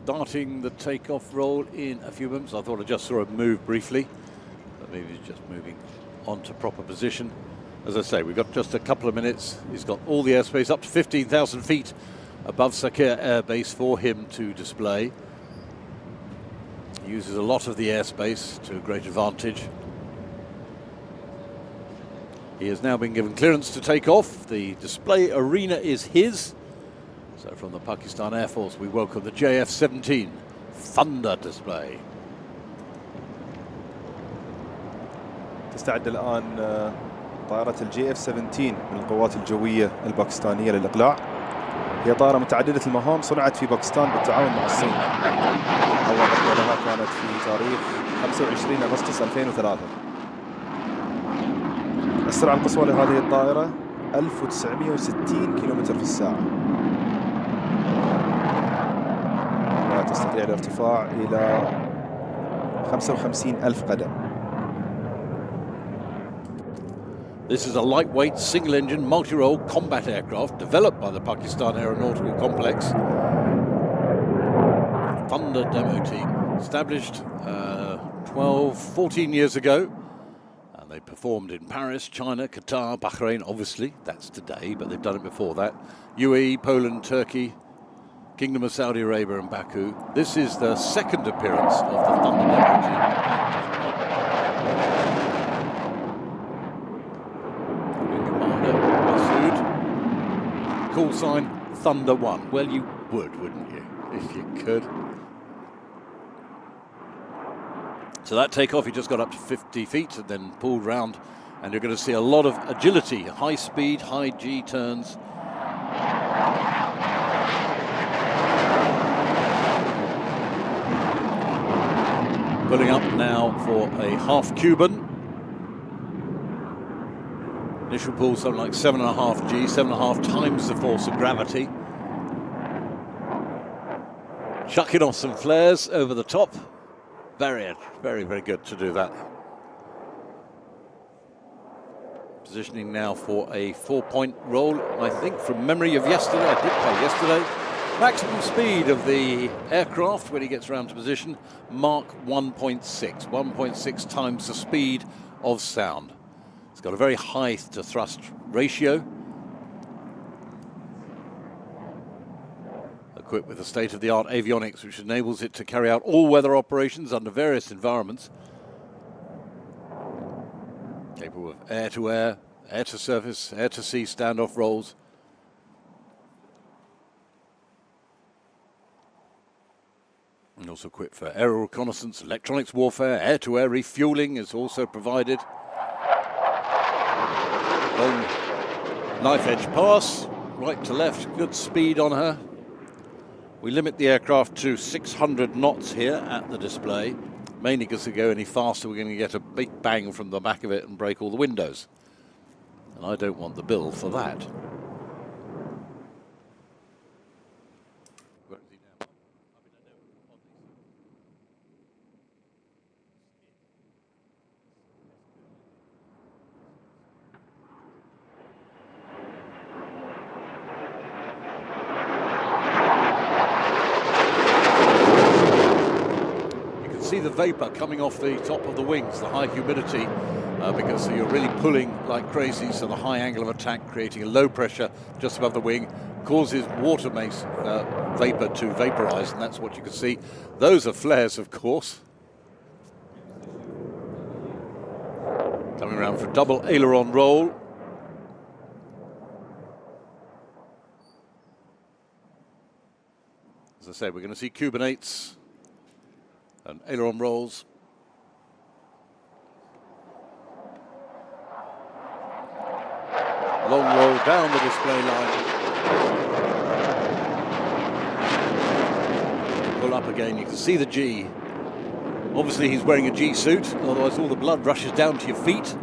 Starting the takeoff roll in a few moments. I thought I just saw him move briefly, but maybe he's just moving on to proper position. As I say, we've got just a couple of minutes. He's got all the airspace up to 15,000 feet above Sakhir Air Base for him to display. He uses a lot of the airspace to a great advantage. He has now been given clearance to take off. The display arena is his. So from the Pakistan Air Force, we welcome the JF-17 Thunder display. تستعد الآن طائرة الجي اف 17 من القوات الجوية الباكستانية للإقلاع. هي طائرة متعددة المهام، صنعت في باكستان بالتعاون مع الصين. أول رحلة لها كانت في تاريخ 25 أغسطس 2003. السرعة القصوى لهذه الطائرة 1960 كيلومتر في الساعة. تستطيع الارتفاع إلى 55,000 قدم. This is a lightweight, single-engine, multi-role combat aircraft developed by the Pakistan Aeronautical Complex. Thunder demo team, established 14 years ago. And they performed in Paris, China, Qatar, Bahrain, obviously, that's today, but they've done it before that. UAE, Poland, Turkey, Kingdom of Saudi Arabia and Baku. This is the second appearance of the Thunder demo team. Call sign Thunder 1. Well, you would, wouldn't you, if you could? So that takeoff, he just got up to 50 feet and then pulled round, and you're going to see a lot of agility, high speed, high G turns. Pulling up now for a half Cuban. Initial pull something like 7.5 G, 7.5 times the force of gravity. Chucking off some flares over the top. Very, very good to do that. Positioning now for a 4-point roll, I think, from memory of yesterday. I did play yesterday. Maximum speed of the aircraft when he gets around to position, Mach 1.6. 1.6 times the speed of sound. It's got a very high to thrust ratio. Equipped with the state-of-the-art avionics, which enables it to carry out all-weather operations under various environments. Capable of air-to-air, air-to-surface, air-to-sea standoff rolls. And also equipped for aerial reconnaissance, electronics warfare, air-to-air refueling is also provided. Long knife edge pass, right to left, good speed on her. We limit the aircraft to 600 knots here at the display, mainly because if we go any faster, we're going to get a big bang from the back of it and break all the windows. And I don't want the bill for that. See the vapor coming off the top of the wings, the high humidity, because you're really pulling like crazy, so the high angle of attack creating a low pressure just above the wing causes water vapor to vaporize, and that's what you can see. Those are flares, of course. Coming around for a double aileron roll. As I said, we're going to see Cuban 8s and aileron rolls. Long roll down the display line. Pull up again, you can see the G. Obviously he's wearing a G suit, otherwise all the blood rushes down to your feet.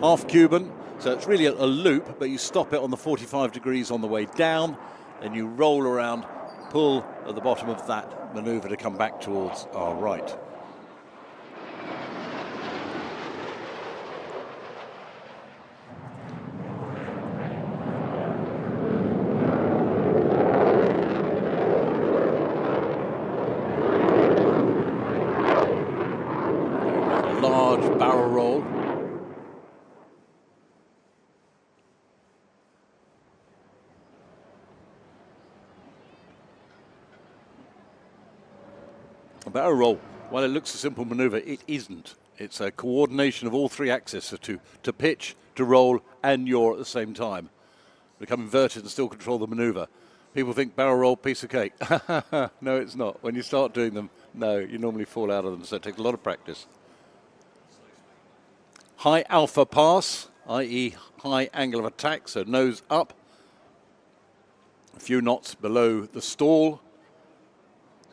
Half Cuban, so it's really a loop, but you stop it on the 45 degrees on the way down, then you roll around, pull at the bottom of that maneuver to come back towards our right. A barrel roll, while it looks a simple maneuver, it isn't. It's a coordination of all three axes, so to pitch, to roll, and yaw at the same time. Become inverted and still control the maneuver. People think barrel roll, piece of cake. No, it's not. When you start doing them, no, you normally fall out of them, so it takes a lot of practice. High alpha pass, i.e. high angle of attack, so nose up. A few knots below the stall.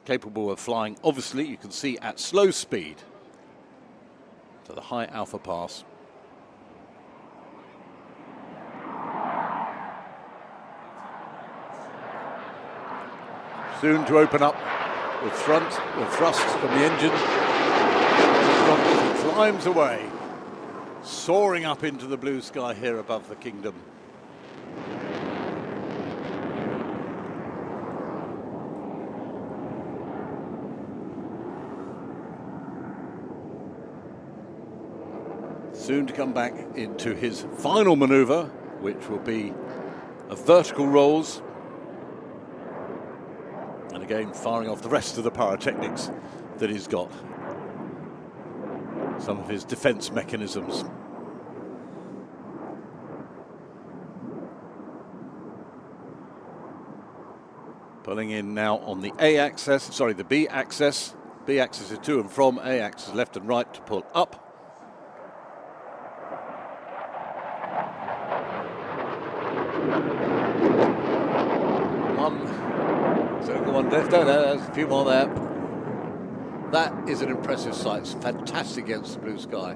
Capable of flying, obviously, you can see at slow speed. So the high alpha pass. Soon to open up with thrust from the engine. It climbs away, soaring up into the blue sky here above the kingdom. Soon to come back into his final maneuver, which will be a vertical rolls. And again, firing off the rest of the pyrotechnics that he's got. Some of his defense mechanisms. Pulling in now on the A axis, sorry, the B axis. B axis is to and from, A axis left and right to pull up. One left, there's a few more there. That is an impressive sight. It's fantastic against the blue sky.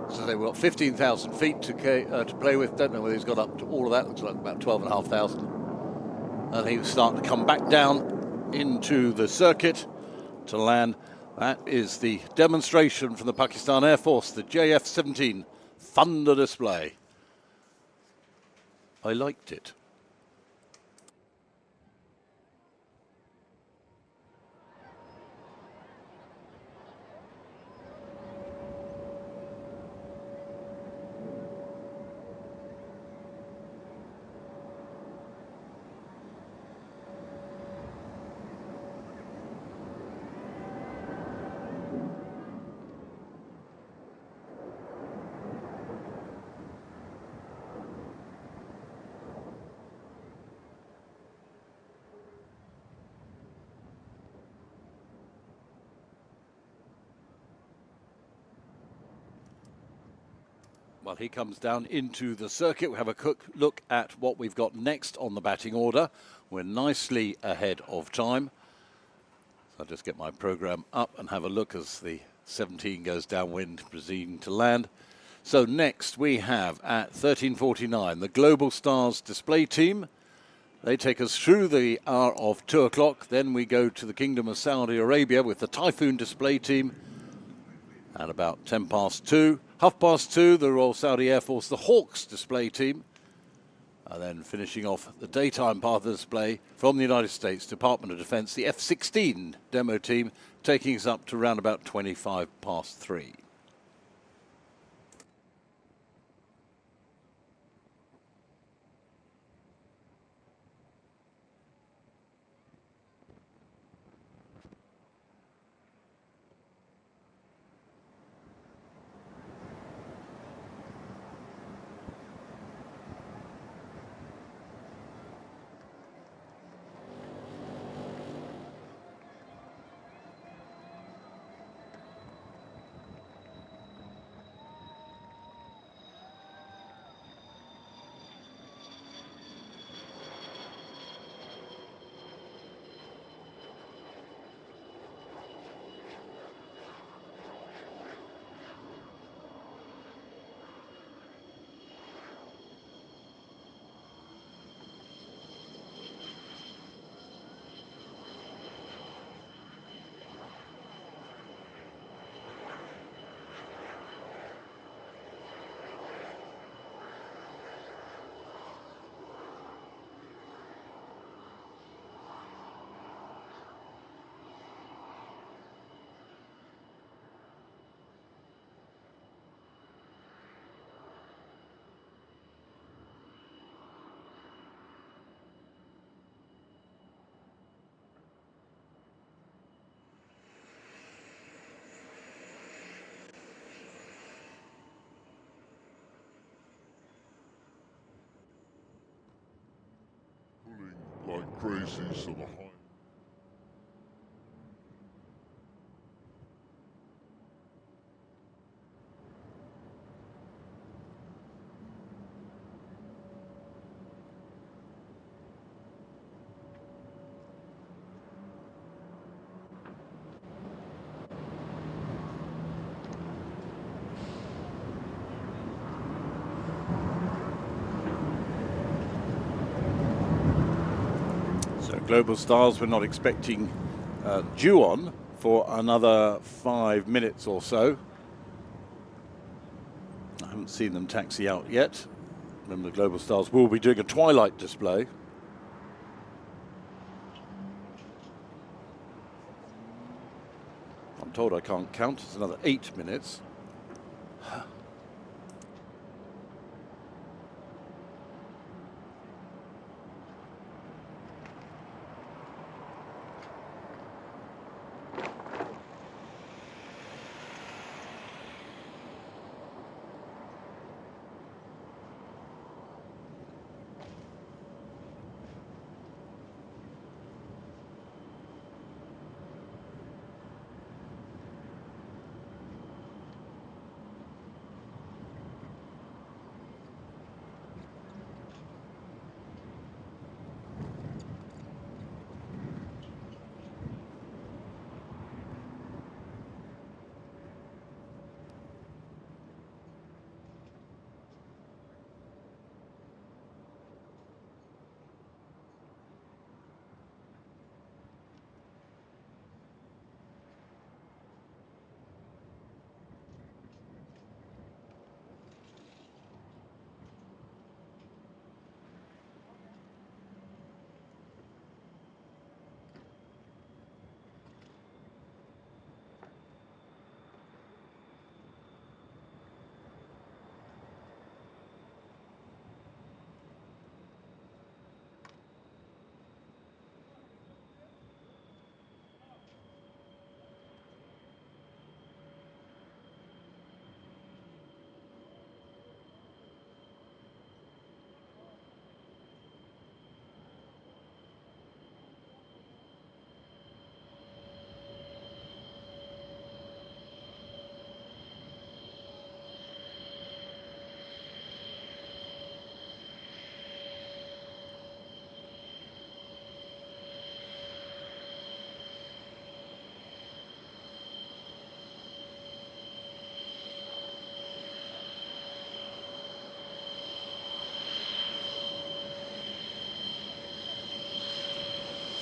So they've got 15,000 feet to play with. Don't know whether he's got up to all of that. Looks like about 12,500. And he was starting to come back down into the circuit to land. That is the demonstration from the Pakistan Air Force, the JF-17 Thunder display. I liked it. While he comes down into the circuit, we have a quick look at what we've got next on the batting order. We're nicely ahead of time. So I'll just get my program up and have a look as the 17 goes downwind, proceeding to land. So next we have at 13:49 the Global Stars display team. They take us through the hour of 2 o'clock. Then we go to the Kingdom of Saudi Arabia with the Typhoon display team at about 2:10. 2:30, the Royal Saudi Air Force, the Hawks display team. And then finishing off the daytime part of the display from the United States Department of Defense, the F-16 demo team, taking us up to around about 3:25. crazy, so the high. So Global Stars, we're not expecting due on for another 5 minutes or so. I haven't seen them taxi out yet. Remember, the Global Stars will be doing a twilight display. I'm told I can't count. It's another 8 minutes.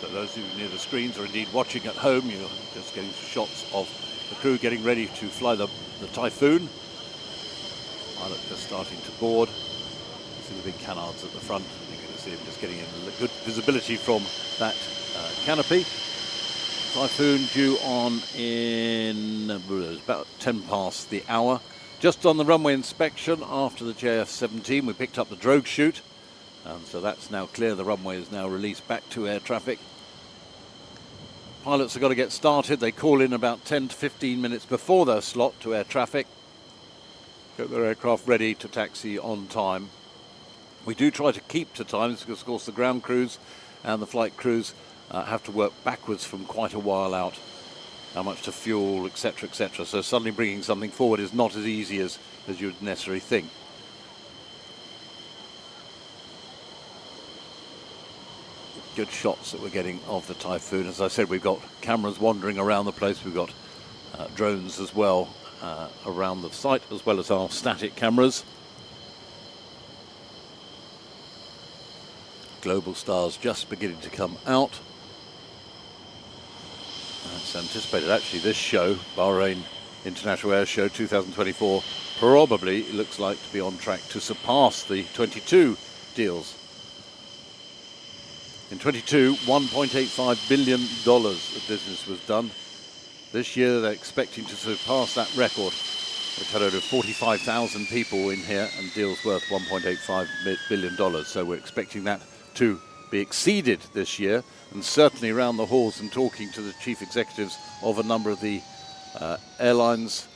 So those of you near the screens or indeed watching at home, you're just getting shots of the crew getting ready to fly the Typhoon. Pilot just starting to board. You see the big canards at the front. You can see him just getting in good visibility from that canopy. Typhoon due on in about 10 past the hour. Just on the runway inspection after the JF-17, we picked up the drogue chute. So that's now clear. The runway is now released back to air traffic. Pilots have got to get started. They call in about 10 to 15 minutes before their slot to air traffic. Get their aircraft ready to taxi on time. We do try to keep to times because, of course, the ground crews and the flight crews have to work backwards from quite a while out. How much to fuel, etc., etc. So suddenly bringing something forward is not as easy as you would necessarily think. Good shots that we're getting of the Typhoon. As I said, we've got cameras wandering around the place. We've got drones as well around the site, as well as our static cameras. Global Stars just beginning to come out. That's anticipated. Actually, this show, Bahrain International Air Show 2024, probably looks like to be on track to surpass the 22 deals. In 22, $1.85 billion of business was done. This year, they're expecting to surpass that record. We've had over 45,000 people in here and deals worth $1.85 billion. So we're expecting that to be exceeded this year, and certainly around the halls and talking to the chief executives of a number of the airlines